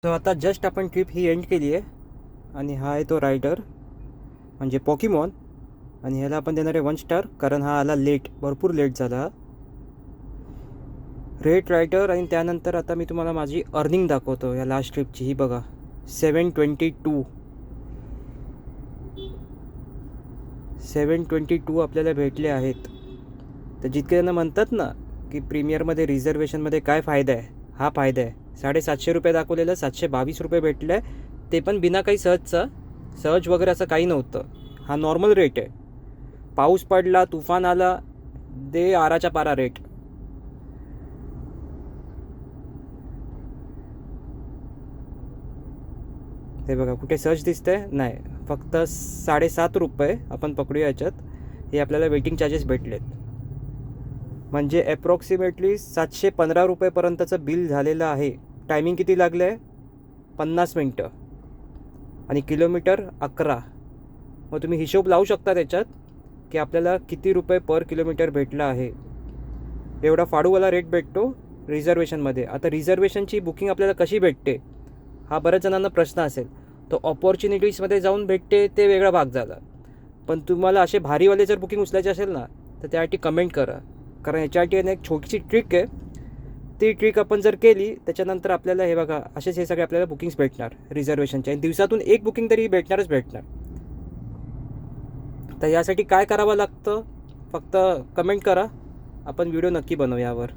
तर आता जस्ट आपण ट्रिप ही एंड केली आहे आणि हा आहे तो रायडर म्हणजे पॉकीमॉन आणि ह्याला आपण देणार आहे 1 स्टार कारण हा आला लेट, भरपूर लेट झाला रेड रायडर. आणि त्यानंतर आता मी तुम्हाला माझी अर्निंग दाखवतो या लास्ट ट्रिपची. ही बघा 722 आपल्याला भेटले आहेत. तर जितके जण म्हणतात ना की प्रीमियरमध्ये रिझर्वेशनमध्ये काय फायदा आहे, हा फायदा आहे. 750 रुपये दाखवलेलं 722 रुपये भेटलं आहे, ते पण बिना काही सहज वगैरे असं काही नव्हतं. हा नॉर्मल रेट आहे. पाऊस पडला, तुफान आला, दे आराच्या पारा रेट. हे बघा कुठे सर्च दिसतंय नाही, फक्त 7.5 रुपये आपण पकडूया याच्यात. हे आपल्याला वेटिंग चार्जेस भेटलेत म्हणजे ॲप्रॉक्सिमेटली 715 रुपयेपर्यंतचं बिल झालेलं आहे. टायमिंग किती लागलं आहे? 50 मिनटं आणि किलोमीटर 11. मग तुम्ही हिशोब लावू शकता त्याच्यात की आपल्याला किती रुपये पर किलोमीटर भेटला आहे. एवढा फाडूवाला रेट भेटतो रिझर्वेशनमध्ये. आता रिझर्वेशनची बुकिंग आपल्याला कशी भेटते हा बऱ्याच जणांना प्रश्न असेल. तो ऑपॉर्च्युनिटीजमध्ये जाऊन भेटते ते वेगळा भाग झाला, पण तुम्हाला असे भारीवाले जर बुकिंग उचलायचे असेल ना तर त्यासाठी कमेंट करा. कारण याच्यासाठी एक छोटीशी ट्रिक आहे. ती ट्रिक आपण जर केली त्याच्यानंतर आपल्याला हे बघा असेच हे सगळे आपल्याला बुकिंग्स भेटणार रिझर्वेशनचे, आणि दिवसातून एक बुकिंग तरी भेटणार. तर यासाठी काय करावं लागतं फक्त कमेंट करा, आपण व्हिडिओ नक्की बनवू यावर.